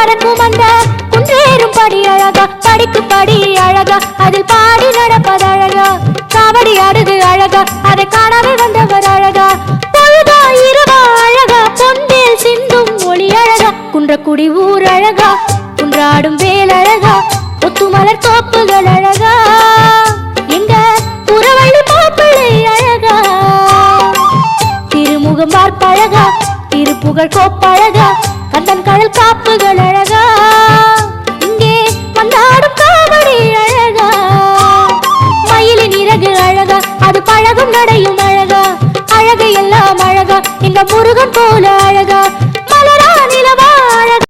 பறக்கும் அந்த குன்றேறும் படி அழகா, படிக்கு படி அழகா, அதில் பாடி நடப்பது அழகா, காவடி ஆடுது அழகா, அதை காணவே வந்தவர் அழகா, பொழுதா இரவா அழகா, பொன்வேல் சிந்தும் ஒளி அழகா, குன்றக்குடி ஊர் அழகா, குன்றாடும் வேல் அழகா, ஒத்துமலர் தோப்புகள் அழகா, எங்க புறவள்ளி மாப்பிள்ளை அழகா, திருமுகம் பார்ப்பழகா, திருப்புகழ் கோப்பழகா, கந்தன் கடல் காப்புகள் அழகா, இங்கே வந்தாடும் காவடி அழகா, மயிலின் இறகு அழகா, அது பழகும் நடையும் அழகா, அழகு எல்லாம் அழகா, இந்த முருகன் போல அழகா, மலரா நிலவா அழகா.